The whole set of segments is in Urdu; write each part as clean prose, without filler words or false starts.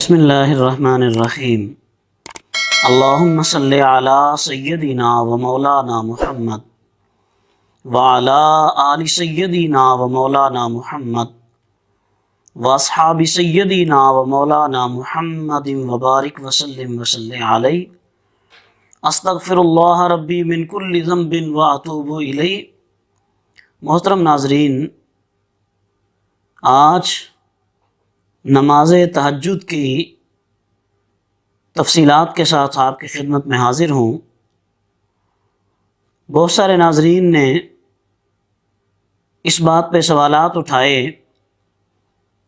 بسم اللہ الرحمن الرحیم اللہم صلی علی سیدنا و مولانا محمد وعلی آل سیدنا و مولانا محمد واصحاب سیدنا و مولانا محمد وبارک وسلم وصلی علیہ استغفر اللہ ربی من کل ذنب واتوب الیہ۔ محترم ناظرین، آج نماز تہجد کی تفصیلات کے ساتھ آپ کی خدمت میں حاضر ہوں۔ بہت سارے ناظرین نے اس بات پہ سوالات اٹھائے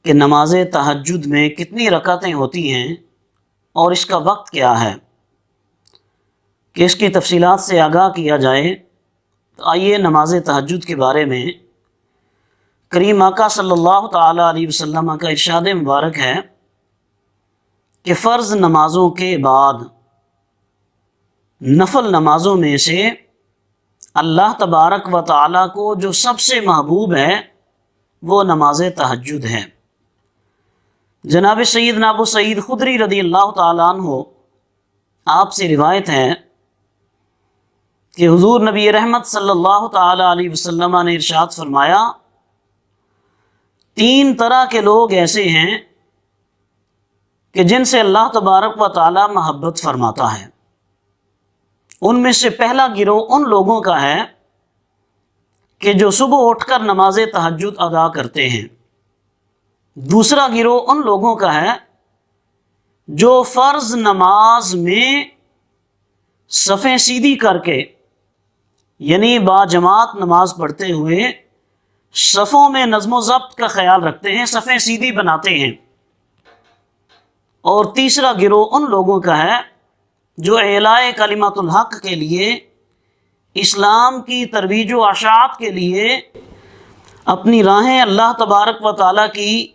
کہ نماز تہجد میں کتنی رکعتیں ہوتی ہیں اور اس کا وقت کیا ہے، کہ اس کی تفصیلات سے آگاہ کیا جائے۔ تو آئیے نماز تہجد کے بارے میں کریم آقا صلی اللہ تعالیٰ علیہ وسلم کا ارشاد مبارک ہے کہ فرض نمازوں کے بعد نفل نمازوں میں سے اللہ تبارک و تعالیٰ کو جو سب سے محبوب ہے وہ نماز تہجد ہے۔ جناب سیدنا ابو سعید خدری رضی اللہ تعالیٰ عنہ آپ سے روایت ہے کہ حضور نبی رحمت صلی اللہ تعالیٰ علیہ وسلم نے ارشاد فرمایا، تین طرح کے لوگ ایسے ہیں کہ جن سے اللہ تبارک و تعالی محبت فرماتا ہے۔ ان میں سے پہلا گروہ ان لوگوں کا ہے کہ جو صبح اٹھ کر نماز تہجد ادا کرتے ہیں۔ دوسرا گروہ ان لوگوں کا ہے جو فرض نماز میں صفیں سیدھی کر کے، یعنی با جماعت نماز پڑھتے ہوئے صفوں میں نظم و ضبط کا خیال رکھتے ہیں، صفیں سیدھی بناتے ہیں۔ اور تیسرا گروہ ان لوگوں کا ہے جو اعلاء کلمۃ الحق کے لیے، اسلام کی ترویج و اشاعت کے لیے اپنی راہیں اللہ تبارک و تعالیٰ کی،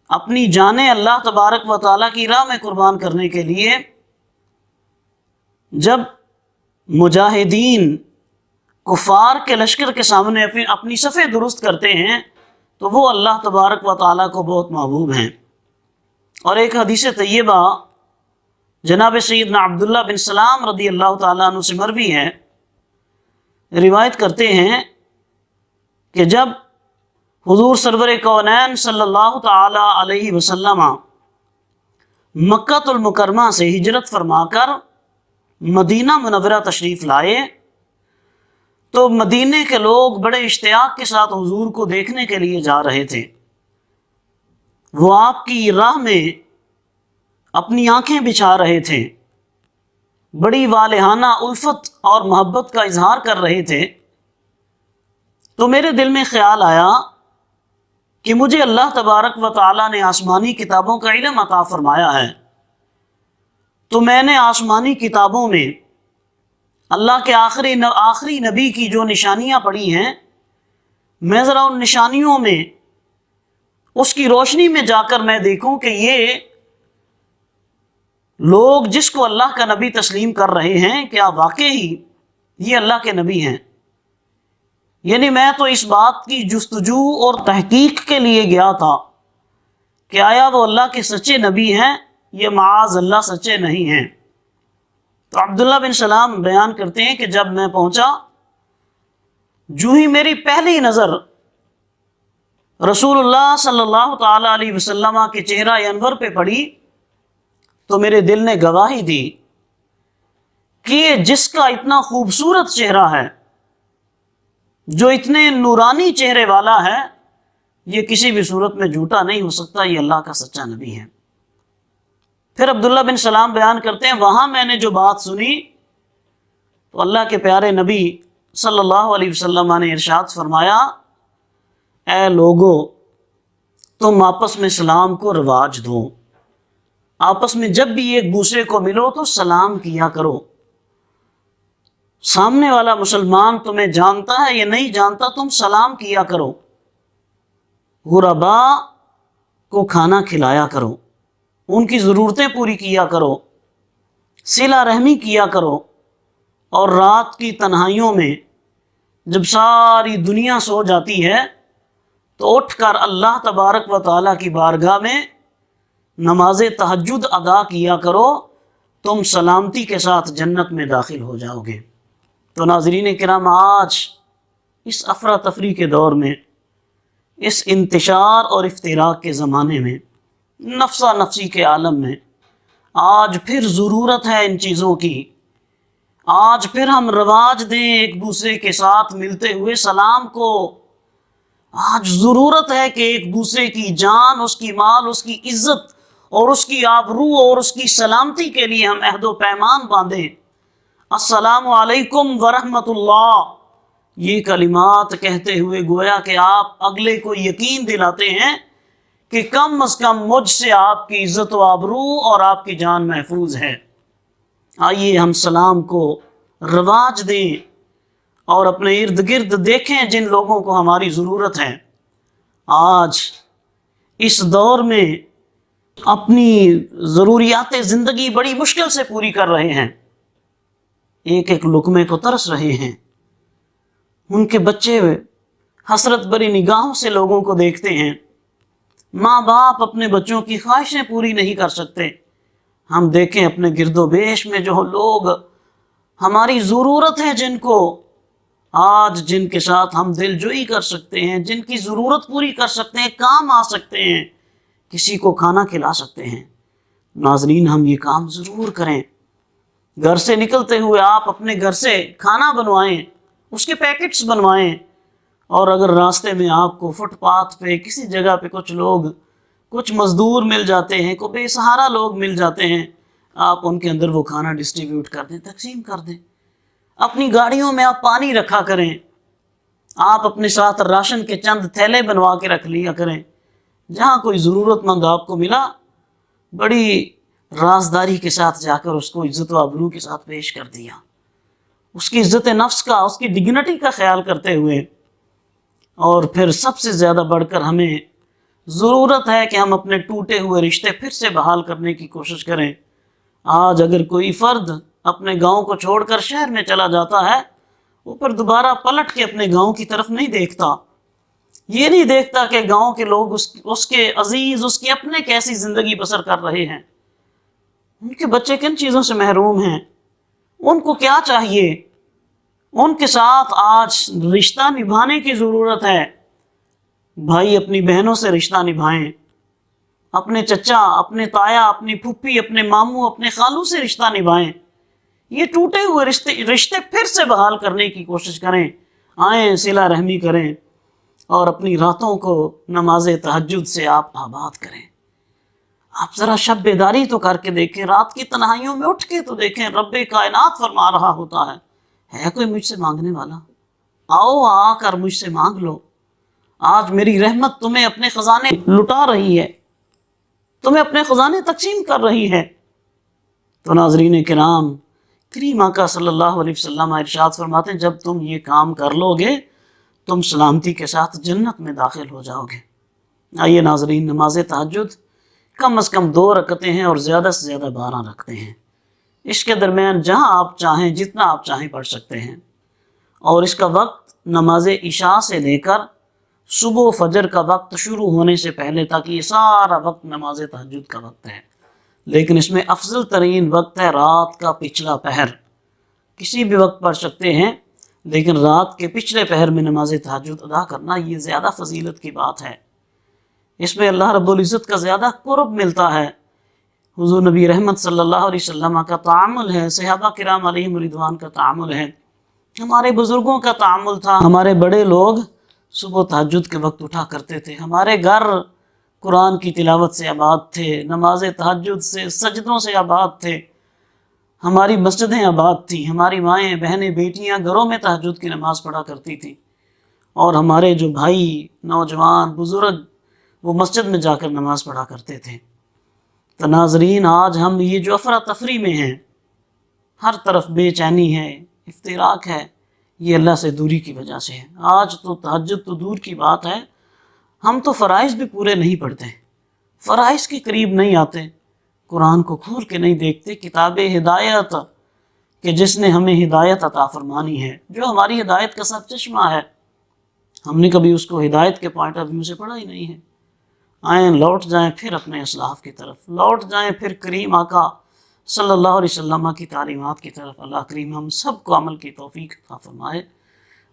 اپنی جانیں اللہ تبارک و تعالیٰ کی راہ میں قربان کرنے کے لیے جب مجاہدین کفار کے لشکر کے سامنے اپنی صفیں درست کرتے ہیں تو وہ اللہ تبارک و تعالیٰ کو بہت محبوب ہیں۔ اور ایک حدیث طیبہ جناب سیدنا عبداللہ بن سلام رضی اللہ تعالیٰ عنہ سے مروی ہے، روایت کرتے ہیں کہ جب حضور سرور کونین صلی اللہ تعالیٰ علیہ وسلم مکہ المکرمہ سے ہجرت فرما کر مدینہ منورہ تشریف لائے تو مدینے کے لوگ بڑے اشتیاق کے ساتھ حضور کو دیکھنے کے لیے جا رہے تھے۔ وہ آپ کی راہ میں اپنی آنکھیں بچھا رہے تھے، بڑی والہانہ الفت اور محبت کا اظہار کر رہے تھے۔ تو میرے دل میں خیال آیا کہ مجھے اللہ تبارک و تعالیٰ نے آسمانی کتابوں کا علم عطا فرمایا ہے، تو میں نے آسمانی کتابوں میں اللہ کے آخری نبی کی جو نشانیاں پڑھی ہیں، میں ذرا ان نشانیوں میں اس کی روشنی میں جا کر میں دیکھوں کہ یہ لوگ جس کو اللہ کا نبی تسلیم کر رہے ہیں کیا واقعی یہ اللہ کے نبی ہیں۔ یعنی میں تو اس بات کی جستجو اور تحقیق کے لیے گیا تھا کہ آیا وہ اللہ کے سچے نبی ہیں یہ معاذ اللہ سچے نہیں ہیں۔ تو عبداللہ بن سلام بیان کرتے ہیں کہ جب میں پہنچا، جو ہی میری پہلی نظر رسول اللہ صلی اللہ تعالیٰ علیہ وسلم کے چہرہ انور پہ پڑی تو میرے دل نے گواہی دی کہ جس کا اتنا خوبصورت چہرہ ہے، جو اتنے نورانی چہرے والا ہے، یہ کسی بھی صورت میں جھوٹا نہیں ہو سکتا، یہ اللہ کا سچا نبی ہے۔ پھر عبداللہ بن سلام بیان کرتے ہیں وہاں میں نے جو بات سنی تو اللہ کے پیارے نبی صلی اللہ علیہ وسلم نے ارشاد فرمایا، اے لوگو، تم آپس میں سلام کو رواج دو، آپس میں جب بھی ایک دوسرے کو ملو تو سلام کیا کرو۔ سامنے والا مسلمان تمہیں جانتا ہے یا نہیں جانتا، تم سلام کیا کرو۔ غربا کو کھانا کھلایا کرو، ان کی ضرورتیں پوری کیا کرو، صلہ رحمی کیا کرو، اور رات کی تنہائیوں میں جب ساری دنیا سو جاتی ہے تو اٹھ کر اللہ تبارک و تعالیٰ کی بارگاہ میں نماز تہجد ادا کیا کرو، تم سلامتی کے ساتھ جنت میں داخل ہو جاؤ گے۔ تو ناظرین کرام، آج اس افراتفری کے دور میں، اس انتشار اور افتراق کے زمانے میں، نفسا نفسی کے عالم میں، آج پھر ضرورت ہے ان چیزوں کی۔ آج پھر ہم رواج دیں ایک دوسرے کے ساتھ ملتے ہوئے سلام کو۔ آج ضرورت ہے کہ ایک دوسرے کی جان، اس کی مال، اس کی عزت اور اس کی آبرو اور اس کی سلامتی کے لیے ہم عہد و پیمان باندھیں۔ السلام علیکم ورحمۃ اللہ، یہ کلمات کہتے ہوئے گویا کہ آپ اگلے کو یقین دلاتے ہیں کہ کم از کم مجھ سے آپ کی عزت و آبرو اور آپ کی جان محفوظ ہے۔ آئیے ہم سلام کو رواج دیں اور اپنے ارد گرد دیکھیں جن لوگوں کو ہماری ضرورت ہے۔ آج اس دور میں اپنی ضروریات زندگی بڑی مشکل سے پوری کر رہے ہیں، ایک ایک لقمے کو ترس رہے ہیں۔ ان کے بچے حسرت بری نگاہوں سے لوگوں کو دیکھتے ہیں۔ ماں باپ اپنے بچوں کی خواہشیں پوری نہیں کر سکتے۔ ہم دیکھیں اپنے گرد و بیش میں جو لوگ ہماری ضرورت ہے، جن کو آج جن کے ساتھ ہم دل جوئی کر سکتے ہیں، جن کی ضرورت پوری کر سکتے ہیں، کام آ سکتے ہیں، کسی کو کھانا کھلا سکتے ہیں۔ ناظرین، ہم یہ کام ضرور کریں۔ گھر سے نکلتے ہوئے آپ اپنے گھر سے کھانا بنوائیں، اس کے پیکٹس بنوائیں، اور اگر راستے میں آپ کو فٹ پاتھ پہ کسی جگہ پہ کچھ مزدور مل جاتے ہیں، کوئی بے سہارا لوگ مل جاتے ہیں، آپ ان کے اندر وہ کھانا ڈسٹریبیوٹ کر دیں، تقسیم کر دیں۔ اپنی گاڑیوں میں آپ پانی رکھا کریں، آپ اپنے ساتھ راشن کے چند تھیلے بنوا کے رکھ لیا کریں۔ جہاں کوئی ضرورت مند آپ کو ملا، بڑی رازداری کے ساتھ جا کر اس کو عزت و آبرو کے ساتھ پیش کر دیا، اس کی عزت نفس کا، اس کی ڈگنیٹی کا خیال کرتے ہوئے۔ اور پھر سب سے زیادہ بڑھ کر ہمیں ضرورت ہے کہ ہم اپنے ٹوٹے ہوئے رشتے پھر سے بحال کرنے کی کوشش کریں۔ آج اگر کوئی فرد اپنے گاؤں کو چھوڑ کر شہر میں چلا جاتا ہے، وہ پھر دوبارہ پلٹ کے اپنے گاؤں کی طرف نہیں دیکھتا۔ یہ نہیں دیکھتا کہ گاؤں کے لوگ اس کے عزیز، اس کے اپنے کیسی زندگی بسر کر رہے ہیں، ان کے بچے کن چیزوں سے محروم ہیں، ان کو کیا چاہیے۔ ان کے ساتھ آج رشتہ نبھانے کی ضرورت ہے۔ بھائی اپنی بہنوں سے رشتہ نبھائیں، اپنے چچا، اپنے تایا، اپنی پھپھی، اپنے ماموں، اپنے خالو سے رشتہ نبھائیں۔ یہ ٹوٹے ہوئے رشتے پھر سے بحال کرنے کی کوشش کریں۔ آئیں صلہ رحمی کریں اور اپنی راتوں کو نماز تہجد سے آپ آباد کریں۔ آپ ذرا شب بیداری تو کر کے دیکھیں، رات کی تنہائیوں میں اٹھ کے تو دیکھیں، رب کائنات فرما رہا ہوتا ہے کوئی مجھ سے مانگنے والا؟ آؤ آ کر مجھ سے مانگ لو۔ آج میری رحمت تمہیں اپنے خزانے لٹا رہی ہے، تمہیں اپنے خزانے تقسیم کر رہی ہے۔ تو ناظرین کرام، کریم آقا صلی اللہ علیہ وسلم ارشاد فرماتے ہیں، جب تم یہ کام کر لو گے، تم سلامتی کے ساتھ جنت میں داخل ہو جاؤ گے۔ آئیے ناظرین، نماز تہجد کم از کم 2 رکعتیں ہیں اور زیادہ سے زیادہ 12 رکھتے ہیں۔ اس کے درمیان جہاں آپ چاہیں، جتنا آپ چاہیں پڑھ سکتے ہیں، اور اس کا وقت نماز عشاء سے لے کر صبح فجر کا وقت شروع ہونے سے پہلے تک یہ سارا وقت نماز تہجد کا وقت ہے۔ لیکن اس میں افضل ترین وقت ہے رات کا پچھلا پہر۔ کسی بھی وقت پڑھ سکتے ہیں، لیکن رات کے پچھلے پہر میں نماز تہجد ادا کرنا یہ زیادہ فضیلت کی بات ہے۔ اس میں اللہ رب العزت کا زیادہ قرب ملتا ہے۔ حضور نبی رحمت صلی اللہ علیہ وسلم کا تعامل ہے، صحابہ کرام علیہم رضوان کا تعامل ہے، ہمارے بزرگوں کا تعامل تھا۔ ہمارے بڑے لوگ صبح تہجد کے وقت اٹھا کرتے تھے، ہمارے گھر قرآن کی تلاوت سے آباد تھے، نماز تہجد سے، سجدوں سے آباد تھے، ہماری مسجدیں آباد تھیں، ہماری مائیں، بہنیں، بیٹیاں گھروں میں تہجد کی نماز پڑھا کرتی تھیں، اور ہمارے جو بھائی، نوجوان، بزرگ، وہ مسجد میں جا کر نماز پڑھا کرتے تھے۔ تو ناظرین، آج ہم یہ جو افراتفری میں ہیں، ہر طرف بے چینی ہے، افتراق ہے، یہ اللہ سے دوری کی وجہ سے ہے۔ آج تو تہجد تو دور کی بات ہے، ہم تو فرائض بھی پورے نہیں پڑھتے، فرائض کے قریب نہیں آتے، قرآن کو کھول کے نہیں دیکھتے، کتاب ہدایت کہ جس نے ہمیں ہدایت عطا فرمانی ہے، جو ہماری ہدایت کا سر چشمہ ہے، ہم نے کبھی اس کو ہدایت کے پوائنٹ آف ویو سے پڑھا ہی نہیں ہے۔ آئیں لوٹ جائیں پھر اپنے اسلاف کی طرف، لوٹ جائیں پھر کریم آقا صلی اللہ علیہ وسلم کی تعلیمات کی طرف۔ اللہ کریم ہم سب کو عمل کی توفیق عطا فرمائے۔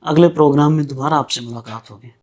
اگلے پروگرام میں دوبارہ آپ سے ملاقات ہوگی۔